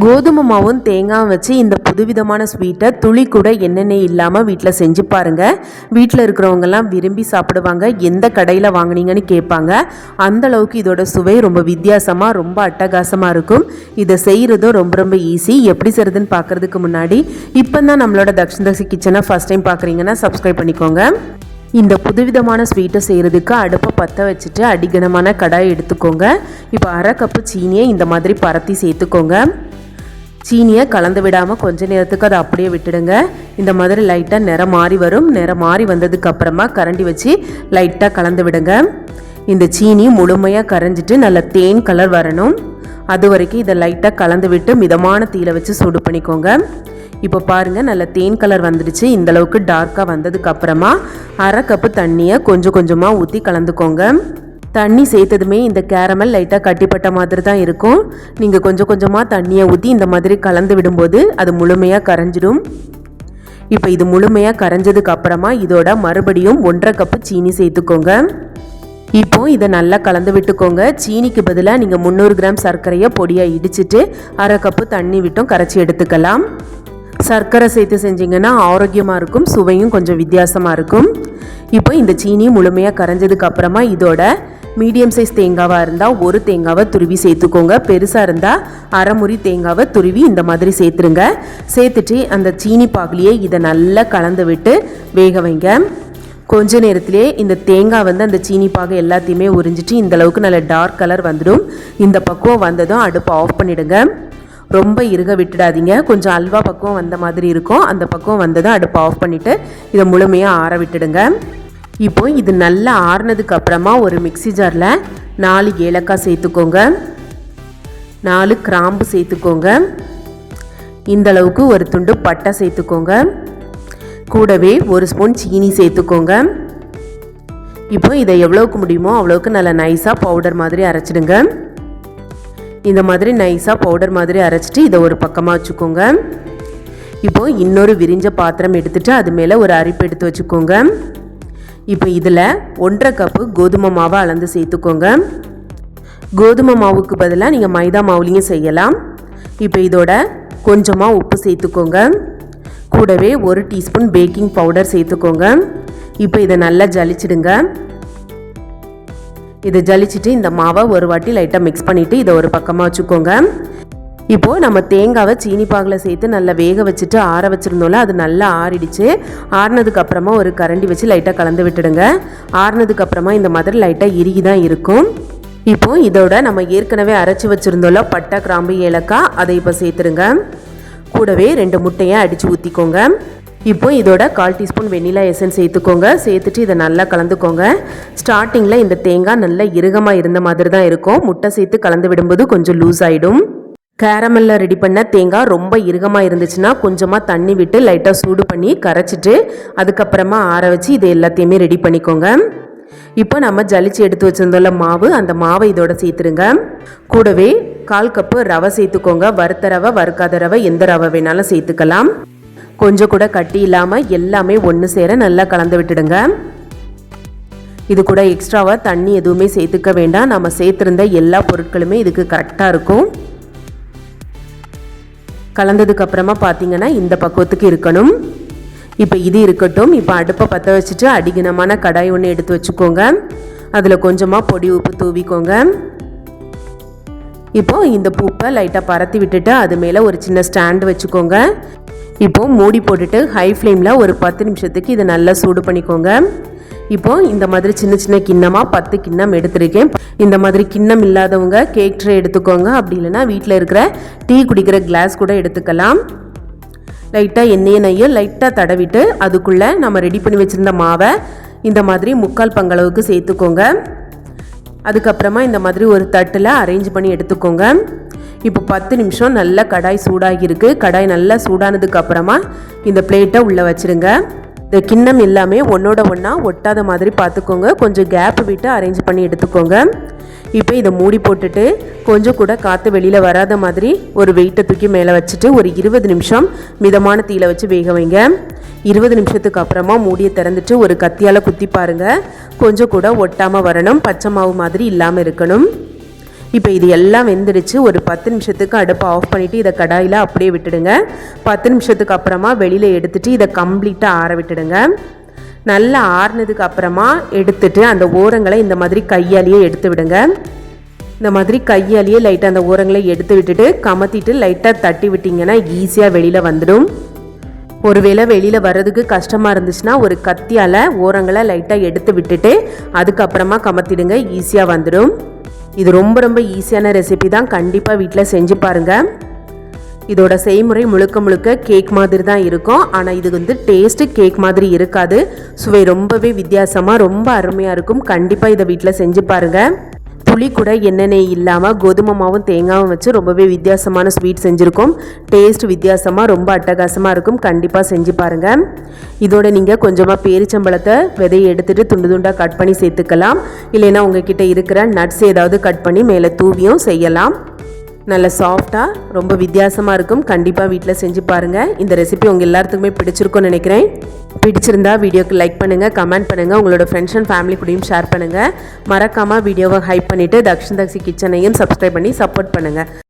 கோதுமை மாவும் தேங்காயும் வச்சு இந்த புதுவிதமான ஸ்வீட்டை துளி கூட எண்ணெய் இல்லாமல் வீட்டில் செஞ்சு பாருங்கள். வீட்டில் இருக்கிறவங்கெல்லாம் விரும்பி சாப்பிடுவாங்க. எந்த கடையில் வாங்கினீங்கன்னு கேட்பாங்க. அந்தளவுக்கு இதோட சுவை ரொம்ப வித்தியாசமாக ரொம்ப அட்டகாசமாக இருக்கும். இதை செய்கிறதும் ரொம்ப ரொம்ப ஈஸி. எப்படி செய்கிறதுன்னு பார்க்குறதுக்கு முன்னாடி இப்போ தான் நம்மளோட தக்ஷி கிச்சனை ஃபஸ்ட் டைம் பார்க்குறீங்கன்னா சப்ஸ்கிரைப் பண்ணிக்கோங்க. இந்த புதுவிதமான ஸ்வீட்டை செய்கிறதுக்கு அடுப்பை பற்ற வச்சுட்டு அடிகனமான கடாயை எடுத்துக்கோங்க. இப்போ அரை கப்பு சீனியை இந்த மாதிரி பரத்தி சேர்த்துக்கோங்க. சீனியை கலந்து விடாமல் கொஞ்ச நேரத்துக்கு அதை அப்படியே விட்டுடுங்க. இந்த மாதிரி லைட்டாக நிறம் மாறி வரும். நிறம் மாறி வந்ததுக்கு அப்புறமா கரண்டி வச்சு லைட்டாக கலந்து விடுங்க. இந்த சீனி முழுமையாக கரைஞ்சிட்டு நல்ல தேன் கலர் வரணும். அது வரைக்கும் இதை லைட்டாக கலந்து விட்டு மிதமான தீயில வச்சு சூடு பண்ணிக்கோங்க. இப்போ பாருங்கள், நல்ல தேன் கலர் வந்துடுச்சு. இந்தளவுக்கு டார்க்காக வந்ததுக்கு அப்புறமா அரை கப்பு தண்ணியை கொஞ்சம் கொஞ்சமாக ஊற்றி கலந்துக்கோங்க. தண்ணி சேர்த்ததுமே இந்த கேரமல் லைட்டாக கட்டிப்பட்ட மாதிரி தான் இருக்கும். நீங்கள் கொஞ்சம் கொஞ்சமாக தண்ணியை ஊற்றி இந்த மாதிரி கலந்து விடும்போது அது முழுமையாக கரைஞ்சிடும். இப்போ இது முழுமையாக கரைஞ்சதுக்கு அப்புறமா இதோட மறுபடியும் 1.5 கப்பு சீனி சேர்த்துக்கோங்க. இப்போ இதை நல்லா கலந்து விட்டுக்கோங்க. சீனிக்கு பதிலாக நீங்கள் 300 கிராம் சர்க்கரையை பொடியாக இடிச்சிட்டு அரை கப்பு தண்ணி விட்டும் கரைச்சி எடுத்துக்கலாம். சர்க்கரை சேர்த்து செஞ்சிங்கன்னா ஆரோக்கியமாக இருக்கும். சுவையும் கொஞ்சம் வித்தியாசமாக இருக்கும். இப்போ இந்த சீனி முழுமையாக கரைஞ்சதுக்கு அப்புறமா இதோட மீடியம் சைஸ் தேங்காவாக இருந்தால் ஒரு தேங்காவை துருவி சேர்த்துக்கோங்க. பெருசாக இருந்தால் அரை முறி தேங்காவை துருவி இந்த மாதிரி சேர்த்துருங்க. சேர்த்துட்டு அந்த சீனி பாகுலையே இதை நல்லா கலந்து விட்டு வேக வைங்க. கொஞ்ச நேரத்திலே இந்த தேங்காய் அந்த சீனி பாகு எல்லாத்தையுமே உறிஞ்சிட்டு இந்தளவுக்கு நல்ல டார்க் கலர் வந்துடும். இந்த பக்குவம் வந்ததும் அடுப்பை ஆஃப் பண்ணிவிடுங்க. ரொம்ப இறுக விட்டுடாதீங்க. கொஞ்சம் அல்வா பக்குவம் வந்த மாதிரி இருக்கும். அந்த பக்குவம் வந்ததும் அடுப்பை ஆஃப் பண்ணிவிட்டு இதை முழுமையாக ஆற விட்டுடுங்க. இப்போ இது நல்லா ஆறுனதுக்கு அப்புறமா ஒரு மிக்ஸி ஜாரில் 4 ஏலக்காய் சேர்த்துக்கோங்க. 4 கிராம்பு சேர்த்துக்கோங்க. இந்தளவுக்கு ஒரு துண்டு பட்டை சேர்த்துக்கோங்க. கூடவே 1 ஸ்பூன் சீனி சேர்த்துக்கோங்க. இப்போ இதை எவ்வளோக்கு முடியுமோ அவ்வளோக்கு நல்லா நைஸாக பவுடர் மாதிரி அரைச்சிடுங்க. இந்த மாதிரி நைஸாக பவுடர் மாதிரி அரைச்சிட்டு இதை ஒரு பக்கமாக வச்சுக்கோங்க. இப்போது இன்னொரு விரிஞ்ச பாத்திரம் எடுத்துகிட்டு அது மேலே ஒரு அரிப்பு எடுத்து வச்சுக்கோங்க. இப்போ இதில் 1.5 கப்பு கோதுமை மாவை அளந்து சேர்த்துக்கோங்க. கோதுமை மாவுக்கு பதிலாக நீங்கள் மைதா மாவுலையும் செய்யலாம். இப்போ இதோட கொஞ்சமாக உப்பு சேர்த்துக்கோங்க. கூடவே 1 டீஸ்பூன் பேக்கிங் பவுடர் சேர்த்துக்கோங்க. இப்போ இதை நல்லா ஜலிச்சிடுங்க. இதை ஜலிச்சுட்டு இந்த மாவை ஒரு வாட்டி லைட்டாக மிக்ஸ் பண்ணிவிட்டு இதை ஒரு பக்கமாக வச்சுக்கோங்க. இப்போது நம்ம தேங்காவை சீனி பாகில் சேர்த்து நல்லா வேக வச்சுட்டு ஆற வச்சுருந்தோம்ல, அது நல்லா ஆறிடுச்சு. ஆறினதுக்கு அப்புறமா ஒரு கரண்டி வச்சு லைட்டாக கலந்து விட்டுடுங்க. ஆறினதுக்கு அப்புறமா இந்த மாதிரி லைட்டாக இறுகி தான் இருக்கும். இப்போது இதோட நம்ம ஏற்கனவே அரைச்சி வச்சுருந்தோம்ல பட்டை கிராம்பு ஏலக்காய், அதை இப்போ சேர்த்துருங்க. கூடவே 2 முட்டையை அடித்து ஊற்றிக்கோங்க. இப்போ இதோட 1/4 டீஸ்பூன் வெண்ணிலா எசன்ஸ் சேர்த்துக்கோங்க. சேர்த்துட்டு இதை நல்லா கலந்துக்கோங்க. ஸ்டார்டிங்கில் இந்த தேங்காய் நல்லா இறுகமாக இருந்த மாதிரி தான் இருக்கும். முட்டை சேர்த்து கலந்து விடும்போது கொஞ்சம் லூஸ் ஆகிடும். கேரமெல்ல ரெடி பண்ண தேங்காய் ரொம்ப இறுகமாக இருந்துச்சுன்னா கொஞ்சமாக தண்ணி விட்டு லைட்டாக சூடு பண்ணி கரைச்சிட்டு அதுக்கப்புறமா ஆற வச்சு இதை எல்லாத்தையுமே ரெடி பண்ணிக்கோங்க. இப்போ நம்ம ஜலிச்சு எடுத்து வச்சிருந்தோம்ல மாவு, அந்த மாவை இதோட சேர்த்துருங்க. கூடவே 1/4 கப்பு ரவை சேர்த்துக்கோங்க. வறுத்த ரவை, வறுக்காத ரவை, எந்த ரவை வேணாலும் சேர்த்துக்கலாம். கொஞ்சம் கூட கட்டி இல்லாமல் எல்லாமே ஒன்று சேர நல்லா கலந்து விட்டுடுங்க. இது கூட எக்ஸ்ட்ராவாக தண்ணி எதுவுமே சேர்த்துக்க வேண்டாம். நம்ம சேர்த்துருந்த எல்லா பொருட்களுமே இதுக்கு கரெக்டாக இருக்கும். கலந்ததுக்கு அப்புறமா பார்த்தீங்கன்னா இந்த பக்குவத்துக்கு இருக்கணும். இப்போ இது இருக்கட்டும். இப்போ அடுப்பை பற்ற வச்சுட்டு அடிகனமான கடாய் ஒன்று எடுத்து வச்சுக்கோங்க. அதில் கொஞ்சமாக பொடி உப்பு தூவிக்கோங்க. இப்போது இந்த பூப்பை லைட்டாக பரத்தி விட்டுட்டு அது மேலே ஒரு சின்ன ஸ்டாண்டு வச்சுக்கோங்க. இப்போது மூடி போட்டுட்டு ஹை ஃப்ளேமில் ஒரு 10 நிமிஷத்துக்கு இதை நல்லா சூடு பண்ணிக்கோங்க. இப்போது இந்த மாதிரி சின்ன சின்ன கிண்ணமாக 10 கிண்ணம் எடுத்துருக்கேன். இந்த மாதிரி கிண்ணம் இல்லாதவங்க கேக் ட்ரே எடுத்துக்கோங்க. அப்படி இல்லைனா வீட்டில் இருக்கிற டீ குடிக்கிற கிளாஸ் கூட எடுத்துக்கலாம். லைட்டாக எண்ணெயை லைட்டாக தடவிட்டு அதுக்குள்ளே நம்ம ரெடி பண்ணி வச்சுருந்த மாவை இந்த மாதிரி 3/4 பங்களவுக்கு சேர்த்துக்கோங்க. அதுக்கப்புறமா இந்த மாதிரி ஒரு தட்டில் அரேஞ்ச் பண்ணி எடுத்துக்கோங்க. இப்போ 10 நிமிஷம் நல்லா கடாய் சூடாகிருக்கு. கடாய் நல்லா சூடானதுக்கு அப்புறமா இந்த பிளேட்டை உள்ளே வச்சுருங்க. இந்த கிண்ணம் எல்லாமே ஒன்றோட ஒன்றா ஒட்டாத மாதிரி பார்த்துக்கோங்க. கொஞ்சம் கேப் விட்டு அரேஞ்ச் பண்ணி எடுத்துக்கோங்க. இப்போ இதை மூடி போட்டுட்டு கொஞ்சம் கூட காற்று வெளியில் வராத மாதிரி ஒரு வெயிட்டை தூக்கி மேலே வச்சுட்டு ஒரு 20 நிமிஷம் மிதமான தீயில வச்சு வேக வைங்க. 20 நிமிஷத்துக்கு அப்புறமா மூடியை திறந்துட்டு ஒரு கத்தியால் குத்தி பாருங்கள். கொஞ்சம் கூட ஒட்டாமல் வரணும். பச்சை மாவு மாதிரி இல்லாமல் இருக்கணும். இப்போ இது எல்லாம் வெந்துடுச்சு. ஒரு 10 நிமிஷத்துக்கு அடுப்பை ஆஃப் பண்ணிவிட்டு இதை கடாயில் அப்படியே விட்டுடுங்க. 10 நிமிஷத்துக்கு அப்புறமா வெளியில் எடுத்துகிட்டு இதை கம்ப்ளீட்டாக ஆற விட்டுடுங்க. நல்லா ஆறுனதுக்கு அப்புறமா எடுத்துட்டு அந்த ஓரங்களை இந்த மாதிரி கையாலேயே எடுத்து விடுங்க. இந்த மாதிரி கையாலேயே லைட்டாக அந்த ஓரங்களை எடுத்து விட்டுட்டு கமத்திட்டு லைட்டாக தட்டி விட்டிங்கன்னா ஈஸியாக வெளியில் வந்துடும். ஒருவேளை வெளியில் வர்றதுக்கு கஷ்டமாக இருந்துச்சுன்னா ஒரு கத்தியால் ஓரங்களை லைட்டாக எடுத்து விட்டுட்டு அதுக்கப்புறமா கமத்திடுங்க, ஈஸியாக வந்துடும். இது ரொம்ப ரொம்ப ஈஸியான ரெசிபி தான், கண்டிப்பாக வீட்டில் செஞ்சு பாருங்கள். இதோட செய்முறை முழுக்க முழுக்க கேக் மாதிரி தான் இருக்கும். ஆனால் இது வந்து டேஸ்ட்டு கேக் மாதிரி இருக்காது. சுவை ரொம்பவே வித்தியாசமாக ரொம்ப அருமையாக இருக்கும். கண்டிப்பாக இதை வீட்டில் செஞ்சு பாருங்கள். துளி கூட எண்ணெய் இல்லாமல் கோதுமை மாவும் தேங்காயும் வச்சு ரொம்பவே வித்தியாசமான ஸ்வீட் செஞ்சுருக்கோம். டேஸ்ட் வித்தியாசமாக ரொம்ப அட்டகாசமாக இருக்கும். கண்டிப்பாக செஞ்சு பாருங்கள். இதோட நீங்கள் கொஞ்சமாக பேரிச்சம்பழத்தை விதையை எடுத்துகிட்டு துண்டு துண்டாக கட் பண்ணி சேர்த்துக்கலாம். இல்லைன்னா உங்ககிட்ட இருக்கிற நட்ஸ் ஏதாவது கட் பண்ணி மேலே தூவியும் செய்யலாம். நல்ல சாஃப்டாக ரொம்ப வித்தியாசமாக இருக்கும். கண்டிப்பாக வீட்டில் செஞ்சு பாருங்கள். இந்த ரெசிபி உங்கள் எல்லாத்துக்குமே பிடிச்சிருக்கும்னு நினைக்கிறேன். பிடிச்சிருந்தா வீடியோக்கு லைக் பண்ணுங்கள், கமெண்ட் பண்ணுங்கள், உங்களோட ஃப்ரெண்ட்ஸ் அண்ட் ஃபேமிலி கூடயும் ஷேர் பண்ணுங்கள். மறக்காமல் வீடியோவை ஹைப் பண்ணிவிட்டு தக்ஷி கிச்சனையும் சப்ஸ்கிரைப் பண்ணி சப்போர்ட் பண்ணுங்கள்.